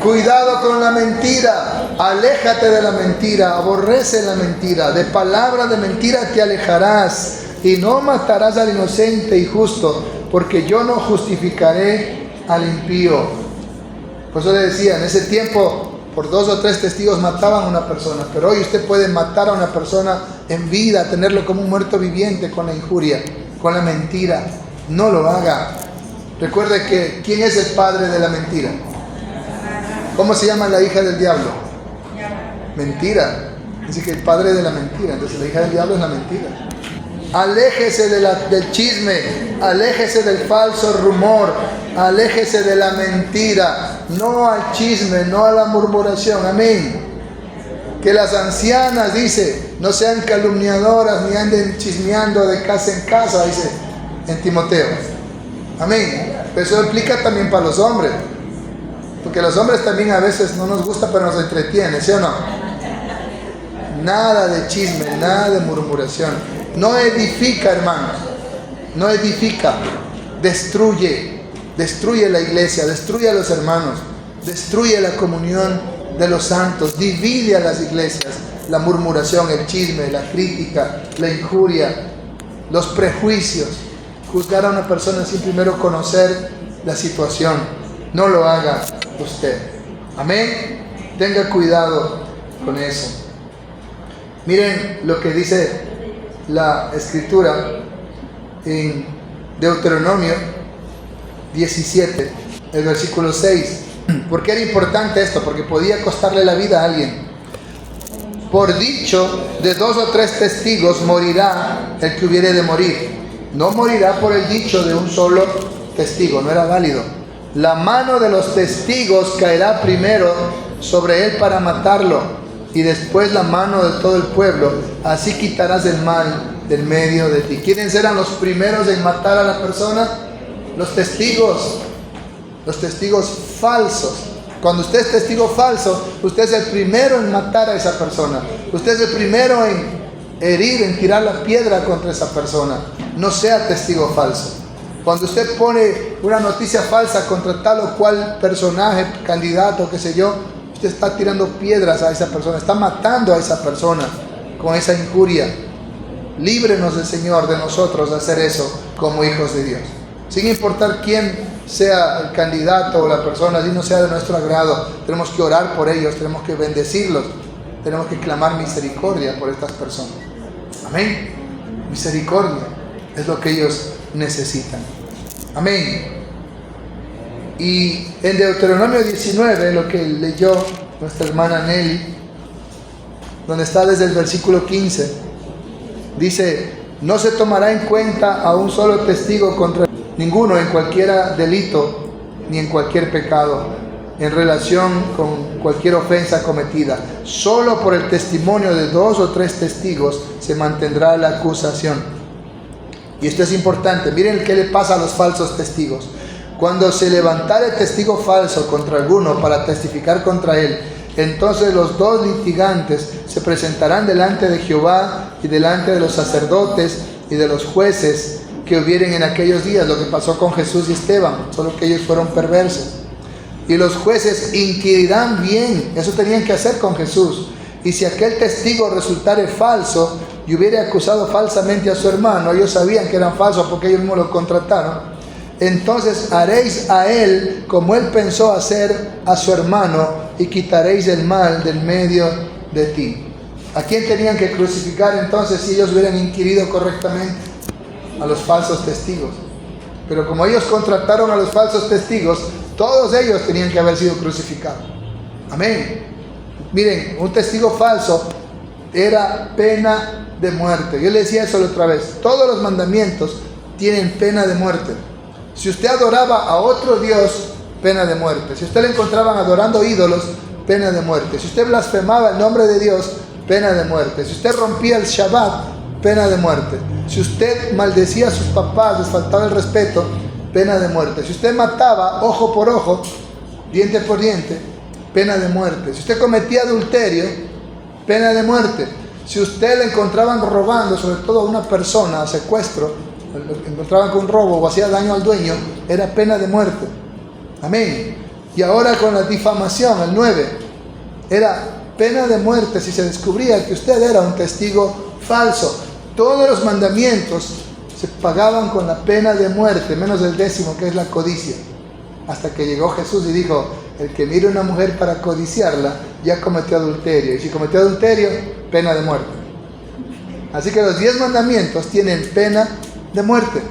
Cuidado con la mentira, aléjate de la mentira, aborrece la mentira, de palabra de mentira te alejarás, y no matarás al inocente y justo, porque yo no justificaré al impío. Por eso le decía, en ese tiempo por 2 o 3 testigos mataban a una persona, pero hoy usted puede matar a una persona en vida, tenerlo como un muerto viviente con la injuria, con la mentira. No lo haga. Recuerde que ¿quién es el padre de la mentira? ¿Cómo se llama la hija del diablo? Mentira. Así que el padre de la mentira. Entonces la hija del diablo es la mentira. Aléjese del chisme, aléjese del falso rumor, aléjese de la mentira, no al chisme, no a la murmuración. Amén. Que las ancianas, dice, no sean calumniadoras ni anden chismeando de casa en casa, dice en Timoteo. Amén. Pero eso implica también para los hombres, porque los hombres también a veces no nos gusta, pero nos entretiene, ¿sí o no? Nada de chisme, nada de murmuración. No edifica, hermanos, no edifica, destruye la iglesia, destruye a los hermanos, destruye la comunión de los santos, divide a las iglesias. La murmuración, el chisme, la crítica, la injuria, los prejuicios, juzgar a una persona sin primero conocer la situación. No lo haga usted. Amén. Tenga cuidado con eso. Miren lo que dice la escritura en Deuteronomio 17, el versículo 6. ¿Por qué era importante esto? Porque podía costarle la vida a alguien. Por dicho de 2 o 3 testigos morirá el que hubiere de morir. No morirá por el dicho de un solo testigo, no era válido. La mano de los testigos caerá primero sobre él para matarlo, y después la mano de todo el pueblo. Así quitarás el mal del medio de ti. ¿Quiénes eran los primeros en matar a la persona? Los testigos falsos. Cuando usted es testigo falso, usted es el primero en matar a esa persona. Usted es el primero en herir, en tirar la piedra contra esa persona. No sea testigo falso. Cuando usted pone una noticia falsa contra tal o cual personaje, candidato, qué sé yo, usted está tirando piedras a esa persona, está matando a esa persona con esa injuria. Líbrenos el Señor de nosotros de hacer eso como hijos de Dios. Sin importar quién sea el candidato o la persona, si no sea de nuestro agrado, tenemos que orar por ellos, tenemos que bendecirlos, tenemos que clamar misericordia por estas personas. Amén. Misericordia es lo que ellos necesitan. Amén. Y en Deuteronomio 19, lo que leyó nuestra hermana Nelly, donde está desde el versículo 15, dice: no se tomará en cuenta a un solo testigo contra ninguno en cualquier delito ni en cualquier pecado en relación con cualquier ofensa cometida. Solo por el testimonio de 2 o 3 testigos se mantendrá la acusación. Y esto es importante. Miren qué le pasa a los falsos testigos. Cuando se levantare testigo falso contra alguno para testificar contra él, entonces los 2 litigantes se presentarán delante de Jehová y delante de los sacerdotes y de los jueces que hubieren en aquellos días. Lo que pasó con Jesús y Esteban, solo que ellos fueron perversos. Y los jueces inquirirán bien, eso tenían que hacer con Jesús. Y si aquel testigo resultare falso y hubiere acusado falsamente a su hermano, ellos sabían que eran falsos porque ellos mismos lo contrataron, entonces haréis a él como él pensó hacer a su hermano y quitaréis el mal del medio de ti. ¿A quién tenían que crucificar entonces si ellos hubieran inquirido correctamente? A los falsos testigos. Pero como ellos contrataron a los falsos testigos, todos ellos tenían que haber sido crucificados. Amén. Miren, un testigo falso era pena de muerte. Yo le decía eso la otra vez. Todos los mandamientos tienen pena de muerte. Si usted adoraba a otro Dios, pena de muerte. Si usted le encontraban adorando ídolos, pena de muerte. Si usted blasfemaba el nombre de Dios, pena de muerte. Si usted rompía el Shabbat, pena de muerte. Si usted maldecía a sus papás, les faltaba el respeto, pena de muerte. Si usted mataba ojo por ojo, diente por diente, pena de muerte. Si usted cometía adulterio, pena de muerte. Si usted le encontraban robando, sobre todo a una persona, a secuestro, le encontraban con robo o hacía daño al dueño, era pena de muerte. Amén. Y ahora con la difamación, el 9, era pena de muerte si se descubría que usted era un testigo falso. Todos los mandamientos se pagaban con la pena de muerte, menos el 10º, que es la codicia. Hasta que llegó Jesús y dijo: el que mire a una mujer para codiciarla, ya cometió adulterio. Y si cometió adulterio, pena de muerte. Así que los 10 mandamientos tienen pena de muerte.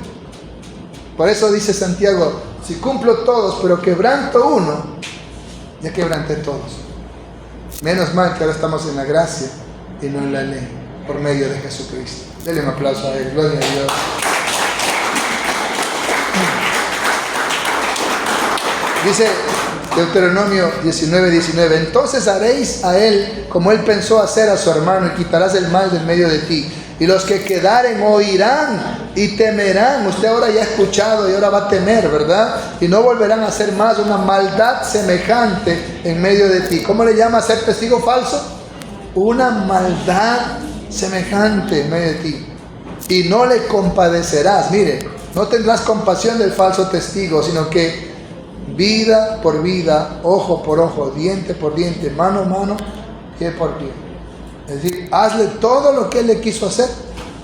Por eso dice Santiago: si cumplo todos, pero quebranto uno, ya quebranté todos. Menos mal que ahora estamos en la gracia y no en la ley, por medio de Jesucristo. Denle un aplauso a él, gloria a Dios. Dice Deuteronomio 19:19: entonces haréis a él como él pensó hacer a su hermano, y quitarás el mal del medio de ti. Y los que quedaren oirán y temerán. Usted ahora ya ha escuchado y ahora va a temer, ¿verdad? Y no volverán a hacer más una maldad semejante en medio de ti. ¿Cómo le llama ser testigo falso? Una maldad semejante en medio de ti. Y no le compadecerás. Mire, no tendrás compasión del falso testigo, sino que vida por vida, ojo por ojo, diente por diente, mano a mano, pie por pie. Es decir, hazle todo lo que él le quiso hacer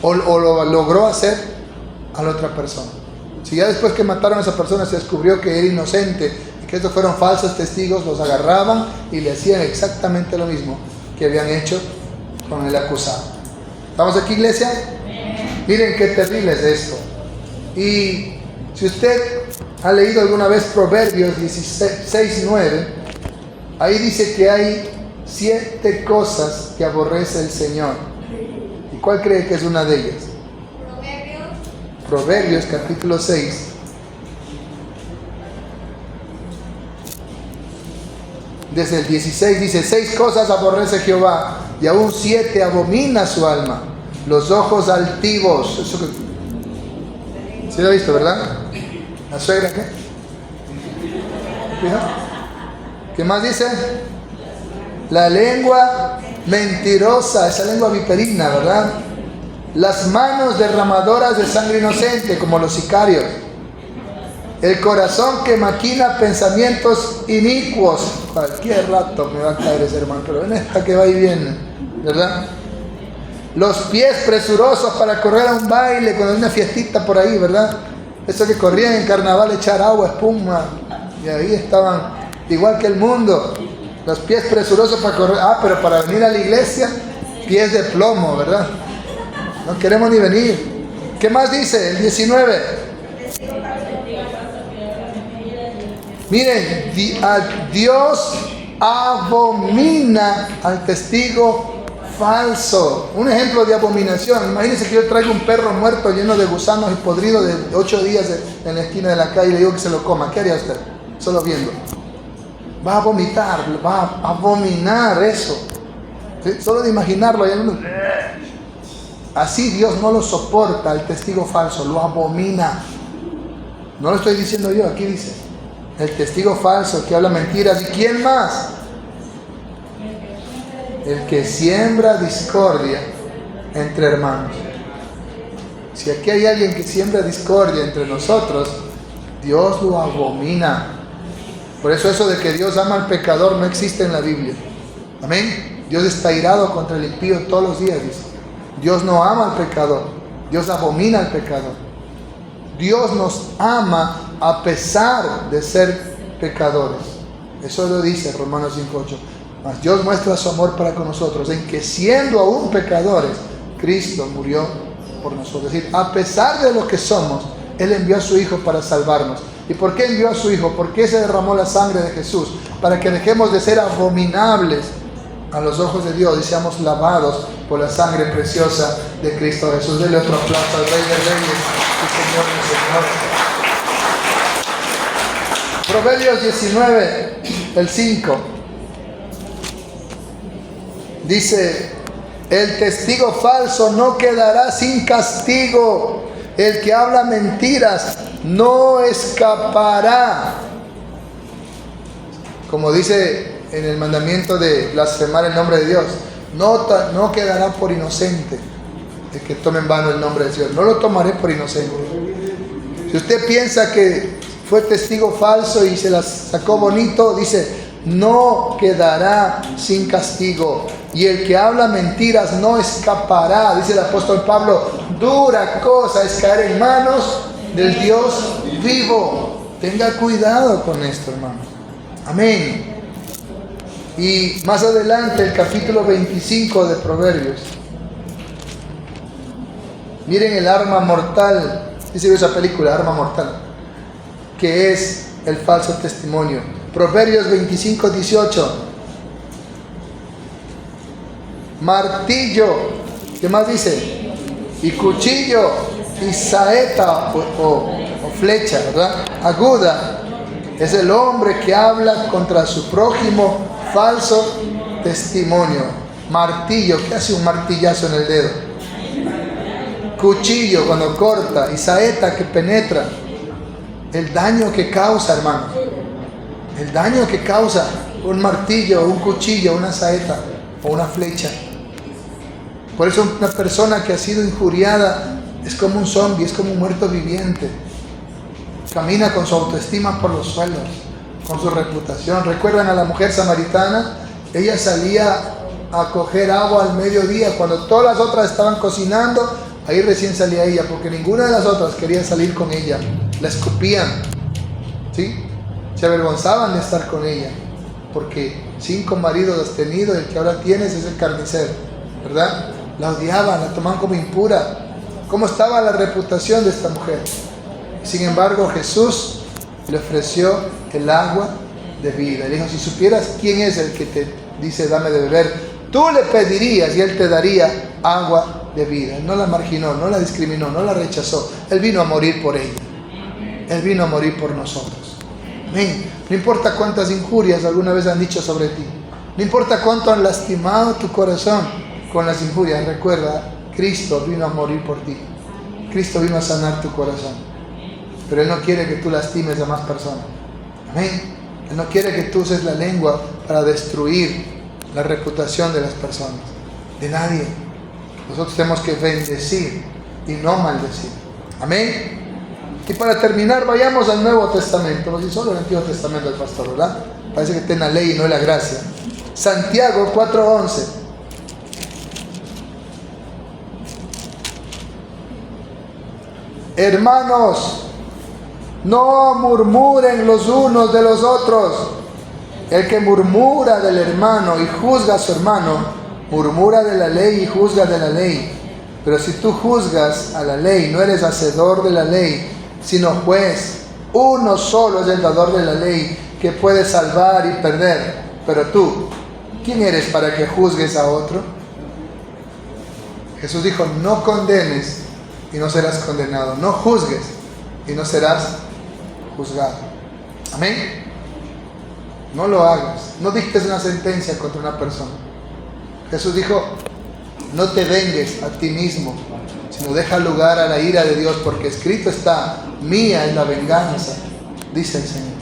o lo logró hacer a la otra persona. Si ya después que mataron a esa persona se descubrió que era inocente y que estos fueron falsos testigos, los agarraban y le hacían exactamente lo mismo que habían hecho con el acusado. ¿Estamos aquí, iglesia? Miren qué terrible es esto. Y si usted ha leído alguna vez Proverbios 16:9, ahí dice que hay 7 cosas que aborrece el Señor. ¿Y cuál cree que es una de ellas? Proverbios capítulo 6. Desde el 16 dice: 6 cosas aborrece Jehová, y aún 7 abomina su alma. Los ojos altivos. Eso que... ¿Sí lo ha visto, verdad? ¿La suegra qué? ¿Qué más dice? La lengua mentirosa, esa lengua viperina, ¿verdad? Las manos derramadoras de sangre inocente, como los sicarios. El corazón que maquina pensamientos inicuos. Cualquier rato me va a caer ese hermano, pero ven esta que va y viene, ¿verdad? Los pies presurosos para correr a un baile cuando hay una fiestita por ahí, ¿verdad? Eso que corrían en carnaval, echar agua, espuma, y ahí estaban igual que el mundo. Los pies presurosos para correr, pero para venir a la iglesia, pies de plomo, ¿verdad? No queremos ni venir. ¿Qué más dice el 19? Miren, Dios abomina al testigo falso. Un ejemplo de abominación. Imagínense que yo traigo un perro muerto lleno de gusanos y podrido de 8 días en la esquina de la calle y le digo que se lo coma. ¿Qué haría usted? Solo viendo. Va a vomitar, va a abominar eso. ¿Sí? Solo de imaginarlo. Así Dios no lo soporta al testigo falso, lo abomina. No lo estoy diciendo yo, aquí dice. El testigo falso que habla mentiras. ¿Y quién más? El que siembra discordia entre hermanos. Si aquí hay alguien que siembra discordia entre nosotros, Dios lo abomina. Por eso de que Dios ama al pecador no existe en la Biblia. Amén. Dios está irado contra el impío todos los días, dice. Dios no ama al pecador. Dios abomina al pecador. Dios nos ama a pesar de ser pecadores. Eso lo dice Romanos 5:8. Mas Dios muestra su amor para con nosotros en que siendo aún pecadores, Cristo murió por nosotros. Es decir, a pesar de lo que somos, Él envió a su Hijo para salvarnos. ¿Y por qué envió a su Hijo? ¿Por qué se derramó la sangre de Jesús? Para que dejemos de ser abominables a los ojos de Dios y seamos lavados por la sangre preciosa de Cristo Jesús. Denle otro aplauso al Rey de Reyes y Señor de Señores. Proverbios 19, el 5. Dice: el testigo falso no quedará sin castigo. El que habla mentiras no escapará. Como dice en el mandamiento de blasfemar el nombre de Dios, no quedará por inocente el que tome en vano el nombre de Dios. No lo tomaré por inocente. Si usted piensa que fue testigo falso y se las sacó bonito, dice: no quedará sin castigo. Y el que habla mentiras no escapará. Dice el apóstol Pablo: dura cosa es caer en manos del Dios vivo. Tenga cuidado con esto, hermano. Amén. Y más adelante, el capítulo 25 de Proverbios. Miren el arma mortal. Dice esa película, Arma Mortal, que es el falso testimonio. Proverbios 25:18. Martillo, ¿qué más dice? Y cuchillo, y saeta o flecha, ¿verdad? Aguda. Es el hombre que habla contra su prójimo falso testimonio. Martillo, ¿qué hace un martillazo en el dedo? Cuchillo cuando corta, y saeta que penetra. El daño que causa, hermano. El daño que causa un martillo, un cuchillo, una saeta o una flecha. Por eso una persona que ha sido injuriada es como un zombie, es como un muerto viviente. Camina con su autoestima por los suelos, con su reputación. ¿Recuerdan a la mujer samaritana? Ella salía a coger agua al mediodía cuando todas las otras estaban cocinando. Ahí recién salía ella, porque ninguna de las otras quería salir con ella. La escupían, ¿sí? Se avergonzaban de estar con ella, porque 5 maridos has tenido, el que ahora tienes es el carnicero, ¿verdad? La odiaban, la tomaban como impura. ¿Cómo estaba la reputación de esta mujer? Sin embargo, Jesús le ofreció el agua de vida. Le dijo: si supieras quién es el que te dice, dame de beber, tú le pedirías y Él te daría agua de vida. Él no la marginó, no la discriminó, no la rechazó. Él vino a morir por ella. Él vino a morir por nosotros. Amén. No importa cuántas injurias alguna vez han dicho sobre ti. No importa cuánto han lastimado tu corazón con las injurias. Recuerda, Cristo vino a morir por ti. Cristo vino a sanar tu corazón. Pero Él no quiere que tú lastimes a más personas. Amén. Él no quiere que tú uses la lengua para destruir la reputación de las personas, de nadie. Nosotros tenemos que bendecir y no maldecir. Amén. Y para terminar, vayamos al Nuevo Testamento. No sé, solo el Antiguo Testamento del pastor, ¿verdad? Parece que está en la ley y no en la gracia. Santiago 4:11. Hermanos, no murmuren los unos de los otros. El que murmura del hermano y juzga a su hermano, murmura de la ley y juzga de la ley. Pero si tú juzgas a la ley, no eres hacedor de la ley, sino juez. Uno solo es el dador de la ley, que puede salvar y perder. Pero tú, ¿quién eres para que juzgues a otro? Jesús dijo, no condenes y no serás condenado. No juzgues y no serás juzgado. Amén. No lo hagas. No dictes una sentencia contra una persona. Jesús dijo, no te vengues a ti mismo, sino deja lugar a la ira de Dios, porque escrito está, mía es la venganza, dice el Señor.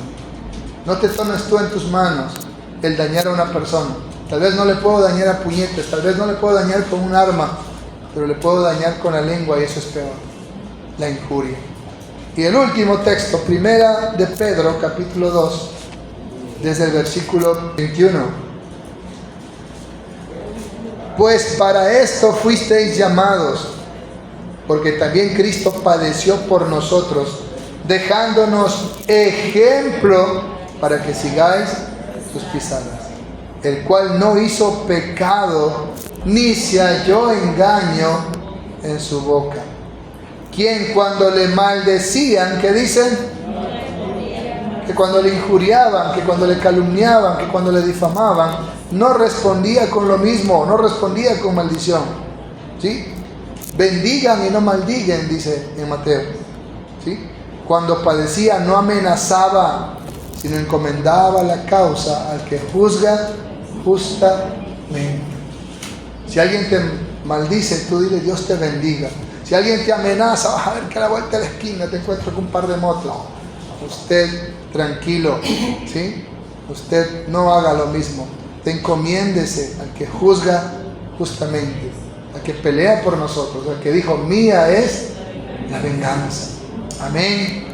No te tomes tú en tus manos el dañar a una persona. Tal vez no le puedo dañar a puñetes, tal vez no le puedo dañar con un arma, pero le puedo dañar con la lengua, y eso es peor, la injuria. Y el último texto, primera de Pedro, capítulo 2, desde el versículo 21. Pues para esto fuisteis llamados, porque también Cristo padeció por nosotros, dejándonos ejemplo para que sigáis sus pisadas, el cual no hizo pecado, ni se halló engaño en su boca. Quien cuando le maldecían, ¿qué dicen? Que cuando le injuriaban, que cuando le calumniaban, que cuando le difamaban, no respondía con lo mismo, no respondía con maldición. ¿Sí? Bendigan y no maldigan, dice en Mateo. ¿Sí? Cuando padecía no amenazaba, sino encomendaba la causa al que juzga justamente. Si alguien te maldice, tú dile Dios te bendiga. Si alguien te amenaza, vas a ver que a la vuelta de la esquina te encuentro con un par de motos. Usted tranquilo, ¿sí? Usted no haga lo mismo. Te encomiéndese al que juzga justamente, al que pelea por nosotros, al que dijo, mía es la venganza. Amén.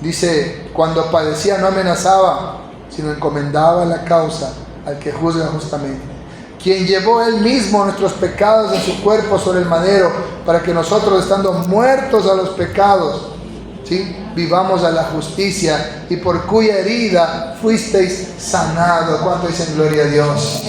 Dice, cuando padecía no amenazaba, sino encomendaba la causa al que juzga justamente. Quien llevó él mismo nuestros pecados en su cuerpo sobre el madero, para que nosotros, estando muertos a los pecados, ¿sí?, vivamos a la justicia, y por cuya herida fuisteis sanados. ¿Cuánto dicen gloria a Dios?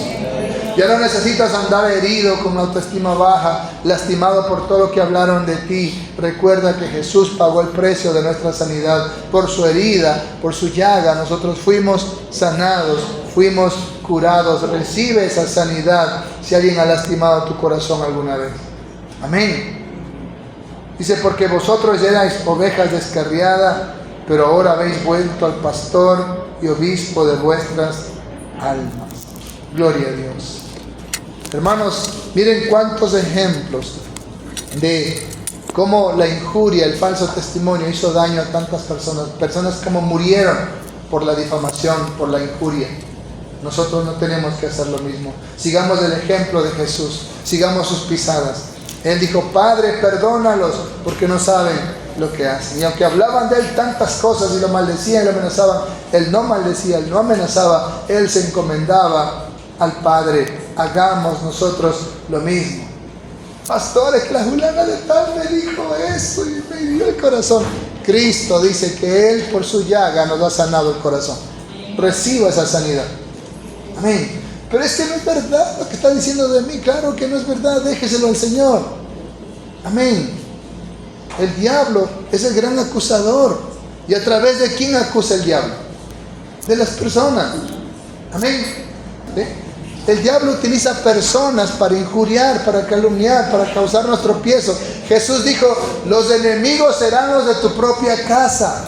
Ya no necesitas andar herido, con una autoestima baja, lastimado por todo lo que hablaron de ti. Recuerda que Jesús pagó el precio de nuestra sanidad. Por su herida, por su llaga, nosotros fuimos sanados, fuimos curados. Recibe esa sanidad si alguien ha lastimado tu corazón alguna vez. Amén. Dice, porque vosotros erais ovejas descarriadas, pero ahora habéis vuelto al pastor y obispo de vuestras almas. Gloria a Dios. Hermanos, miren cuántos ejemplos de cómo la injuria, el falso testimonio hizo daño a tantas personas. Personas como murieron por la difamación, por la injuria. Nosotros no tenemos que hacer lo mismo. Sigamos el ejemplo de Jesús, sigamos sus pisadas. Él dijo, Padre, perdónalos, porque no saben lo que hacen. Y aunque hablaban de él tantas cosas y lo maldecían y lo amenazaban, él no maldecía, él no amenazaba, él se encomendaba al Padre. Hagamos nosotros lo mismo. Pastores, que la fulana de tal me dijo eso y me dio el corazón. Cristo dice que él por su llaga nos ha sanado el corazón. Reciba esa sanidad. Amén. Pero es que no es verdad lo que está diciendo de mí. Claro que no es verdad, déjeselo al Señor. Amén. El diablo es el gran acusador. ¿Y a través de quién acusa el diablo? De las personas. Amén. ¿sí? El diablo utiliza personas para injuriar, para calumniar, para causarnos tropiezo. Jesús dijo, los enemigos serán los de tu propia casa.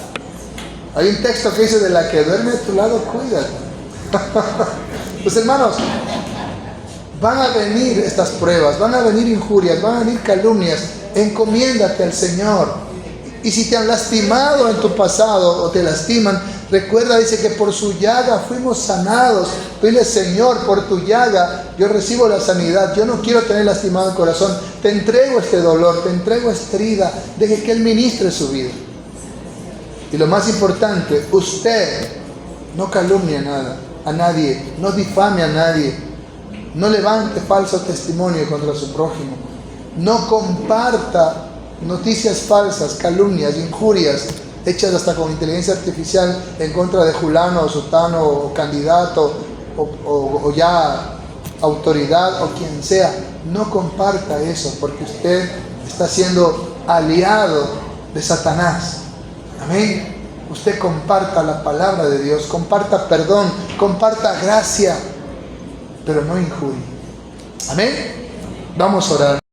Hay un texto que dice, de la que duerme a tu lado, cuídate. Pues hermanos, van a venir estas pruebas, van a venir injurias, van a venir calumnias. Encomiéndate al Señor. Y si te han lastimado en tu pasado o te lastiman, recuerda, dice que por su llaga fuimos sanados. Dile, Señor, por tu llaga yo recibo la sanidad. Yo no quiero tener lastimado el corazón. Te entrego este dolor, te entrego esta herida. Deje que Él ministre su vida. Y lo más importante, usted no calumnie a nadie, no difame a nadie, no levante falso testimonio contra su prójimo, no comparta noticias falsas, calumnias, injurias, hechas hasta con inteligencia artificial en contra de fulano o sutano o candidato o ya autoridad o quien sea. No comparta eso, porque usted está siendo aliado de Satanás. Amén. Usted comparta la palabra de Dios, comparta perdón, comparta gracia, pero no injurie. Amén. Vamos a orar.